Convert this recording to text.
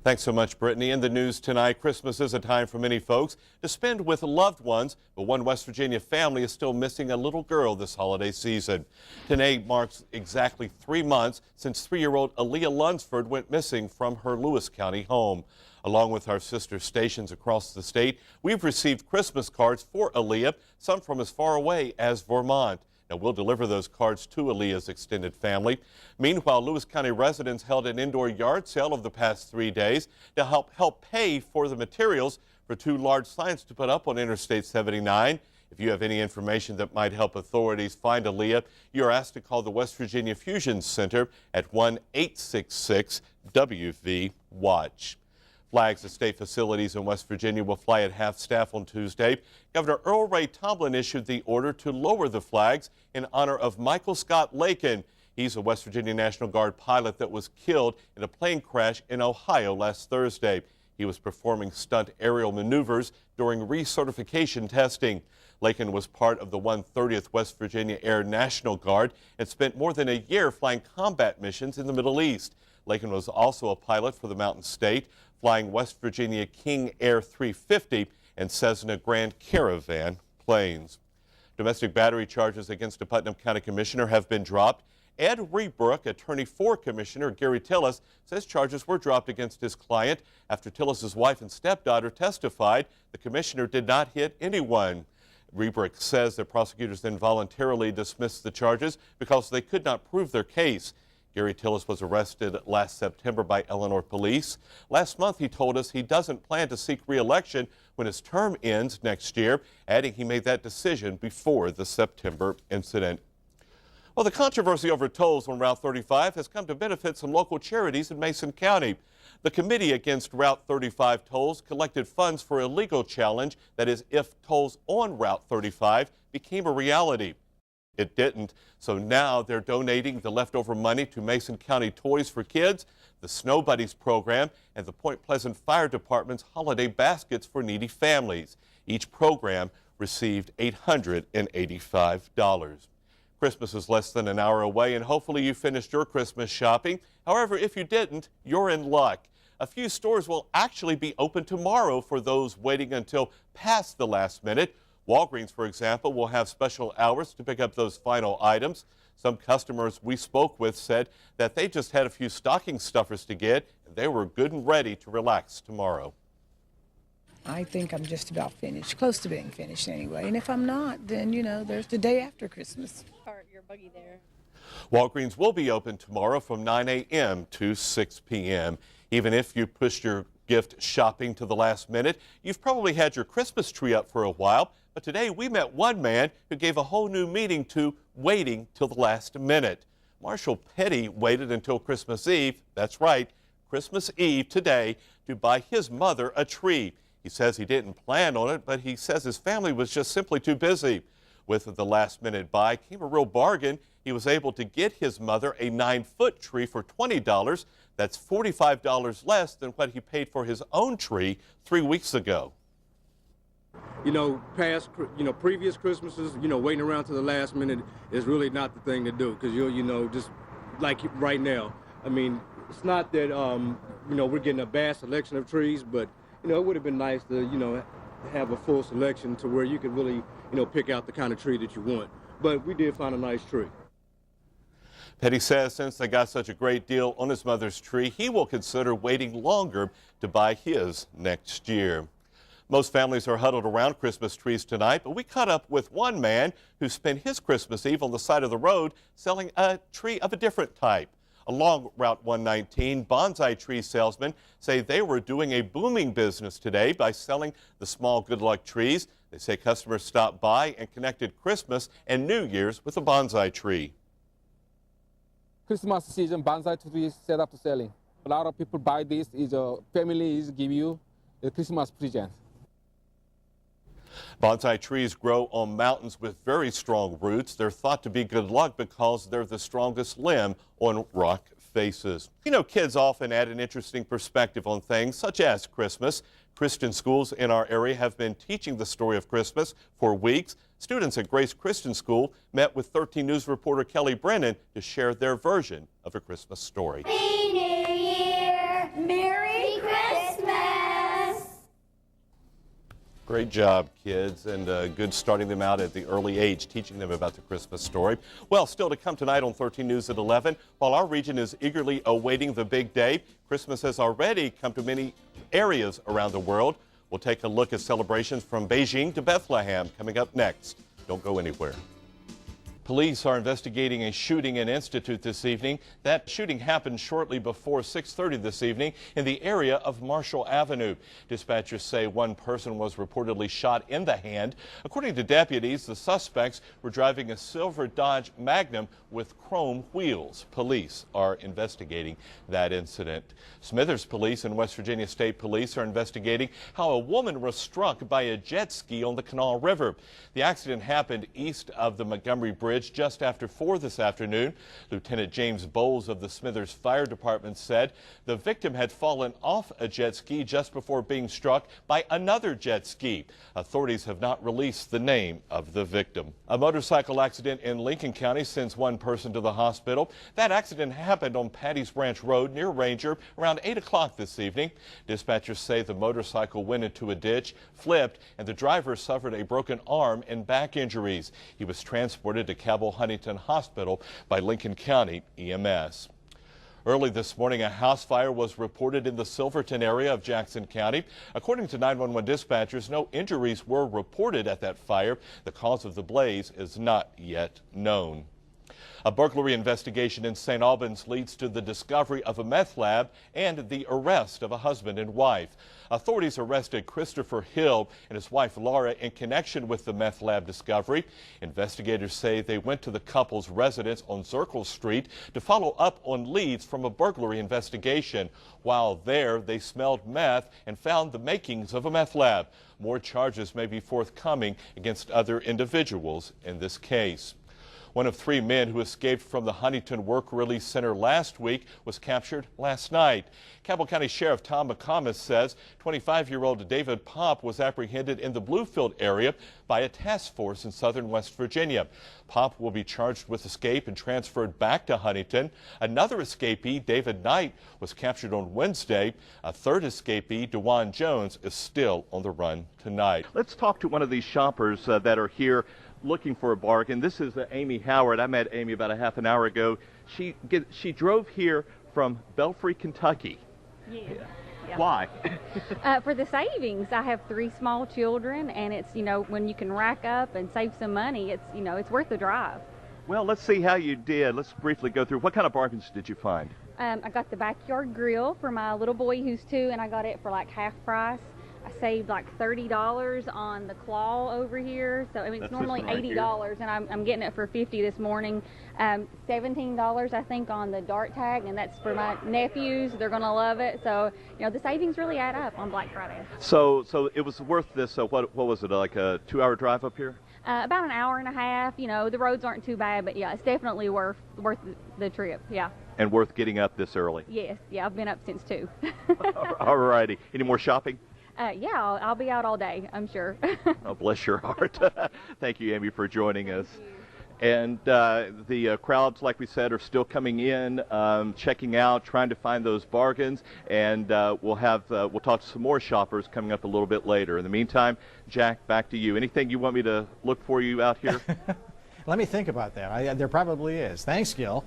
Thanks so much, Brittany. In the news tonight, Christmas is a time for many folks to spend with loved ones, but one West Virginia family is still missing a little girl this holiday season. Today marks exactly 3 months since 3-year-old Aaliyah Lunsford went missing from her Lewis County home. Along with our sister stations across the state, we've received Christmas cards for Aaliyah, some from as far away as Vermont. Now, we'll deliver those cards to Aaliyah's extended family. Meanwhile, Lewis County residents held an indoor yard sale over the past 3 days to help pay for the materials for 2 large signs to put up on Interstate 79. If you have any information that might help authorities find Aaliyah, you are asked to call the West Virginia Fusion Center at 1-866-WV-WATCH. Flags at state facilities in West Virginia will fly at half-staff on Tuesday. Governor Earl Ray Tomblin issued the order to lower the flags in honor of Michael Scott Lakin. He's a West Virginia National Guard pilot that was killed in a plane crash in Ohio last Thursday. He was performing stunt aerial maneuvers during recertification testing. Lakin was part of the 130th West Virginia Air National Guard and spent more than a year flying combat missions in the Middle East. Lakin was also a pilot for the Mountain State, flying West Virginia King Air 350 and Cessna Grand Caravan planes. Domestic battery charges against a Putnam County Commissioner have been dropped. Ed Rebrook, attorney for Commissioner Gary Tillis, says charges were dropped against his client after Tillis's wife and stepdaughter testified the commissioner did not hit anyone. Rebrook says that prosecutors then voluntarily dismissed the charges because they could not prove their case. Gary Tillis was arrested last September by Eleanor police. Last month, he told us he doesn't plan to seek re-election when his term ends next year, adding he made that decision before the September incident. Well, the controversy over tolls on Route 35 has come to benefit some local charities in Mason County. The Committee Against Route 35 Tolls collected funds for a legal challenge, that is, if tolls on Route 35 became a reality. It didn't, so now they're donating the leftover money to Mason County Toys for Kids, the Snow Buddies program, and the Point Pleasant Fire Department's holiday baskets for needy families. Each program received $885. Christmas is less than an hour away, and hopefully you finished your Christmas shopping. However, if you didn't, you're in luck. A few stores will actually be open tomorrow for those waiting until past the last minute. Walgreens, for example, will have special hours to pick up those final items. Some customers we spoke with said that they just had a few stocking stuffers to get, and they were good and ready to relax tomorrow. I think I'm just about finished, close to being finished anyway. And if I'm not, then, you know, there's the day after Christmas. Park your buggy there. Walgreens will be open tomorrow from 9 a.m. to 6 p.m. Even if you pushed your gift shopping to the last minute, you've probably had your Christmas tree up for a while. But today we met one man who gave a whole new meaning to waiting till the last minute. Marshall Petty waited until Christmas Eve, that's right, Christmas Eve today, to buy his mother a tree. He says he didn't plan on it, but he says his family was just simply too busy. With the last minute buy came a real bargain. He was able to get his mother a 9-foot tree for $20. That's $45 less than what he paid for his own tree 3 weeks ago. Previous Christmases, waiting around to the last minute is really not the thing to do, because just like right now. I mean, it's not that, we're getting a vast selection of trees, but, it would have been nice to, have a full selection to where you could really, pick out the kind of tree that you want. But we did find a nice tree. Petty says since they got such a great deal on his mother's tree, he will consider waiting longer to buy his next year. Most families are huddled around Christmas trees tonight, but we caught up with one man who spent his Christmas Eve on the side of the road selling a tree of a different type. Along Route 119, bonsai tree salesmen say they were doing a booming business today by selling the small good luck trees. They say customers stopped by and connected Christmas and New Year's with a bonsai tree. Christmas season, bonsai trees set up to selling. A lot of people buy this. Families give you a Christmas present. Bonsai trees grow on mountains with very strong roots. They're thought to be good luck because they're the strongest limb on rock faces. Kids often add an interesting perspective on things such as Christmas. Christian schools in our area have been teaching the story of Christmas for weeks. Students at Grace Christian School met with 13 News reporter Kelly Brennan to share their version of a Christmas story. Happy New Year! Merry Christmas! Great job, kids, and good starting them out at the early age, teaching them about the Christmas story. Well, still to come tonight on 13 News at 11. While our region is eagerly awaiting the big day, Christmas has already come to many areas around the world. We'll take a look at celebrations from Beijing to Bethlehem coming up next. Don't go anywhere. Police are investigating a shooting in Institute this evening. That shooting happened shortly before 6:30 this evening in the area of Marshall Avenue. Dispatchers say one person was reportedly shot in the hand. According to deputies, the suspects were driving a silver Dodge Magnum with chrome wheels. Police are investigating that incident. Smithers Police and West Virginia State Police are investigating how a woman was struck by a jet ski on the Kanawha River. The accident happened east of the Montgomery Bridge just after 4 this afternoon. Lieutenant James Bowles of the Smithers Fire Department said the victim had fallen off a jet ski just before being struck by another jet ski. Authorities have not released the name of the victim. A motorcycle accident in Lincoln County sends one person to the hospital. That accident happened on Patty's Branch Road near Ranger around 8 o'clock this evening. Dispatchers say the motorcycle went into a ditch, flipped, and the driver suffered a broken arm and back injuries. He was transported to Cabell Huntington Hospital by Lincoln County EMS. Early this morning, a house fire was reported in the Silverton area of Jackson County. According to 911 dispatchers, no injuries were reported at that fire. The cause of the blaze is not yet known. A burglary investigation in St. Albans leads to the discovery of a meth lab and the arrest of a husband and wife. Authorities arrested Christopher Hill and his wife Laura in connection with the meth lab discovery. Investigators say they went to the couple's residence on Zirkle Street to follow up on leads from a burglary investigation. While there, they smelled meth and found the makings of a meth lab. More charges may be forthcoming against other individuals in this case. One of 3 men who escaped from the Huntington Work Release Center last week was captured last night. Cabell County Sheriff Tom McComas says 25-year-old David Pop was apprehended in the Bluefield area by a task force in southern West Virginia. Pop will be charged with escape and transferred back to Huntington. Another escapee, David Knight, was captured on Wednesday. A third escapee, DeJuan Jones, is still on the run tonight. Let's talk to one of these shoppers that are here looking for a bargain. This is Amy Howard. I met Amy about a half an hour ago. She drove here from Belfry, Kentucky. Yeah. Why? For the savings. I have 3 small children, and it's, when you can rack up and save some money, it's, it's worth the drive. Well, let's see how you did. Let's briefly go through. What kind of bargains did you find? I got the backyard grill for my little boy who's 2, and I got it for like half price. I saved like $30 on the claw over here. So, it's normally $80, and I'm getting it for $50 this morning. $17, I think, on the dart tag, and that's for my nephews. They're going to love it. So, the savings really add up on Black Friday. So it was worth this. What was it, like a 2-hour drive up here? About an hour and a half. The roads aren't too bad, but yeah, it's definitely worth the trip. Yeah. And worth getting up this early. Yes. Yeah, I've been up since 2. All righty. Any more shopping? Yeah, I'll be out all day, I'm sure. Oh, bless your heart. Thank you, Amy, for joining us. And the crowds, like we said, are still coming in, checking out, trying to find those bargains. And we'll talk to some more shoppers coming up a little bit later. In the meantime, Jack, back to you. Anything you want me to look for you out here? Let me think about that. There probably is. Thanks, Gil.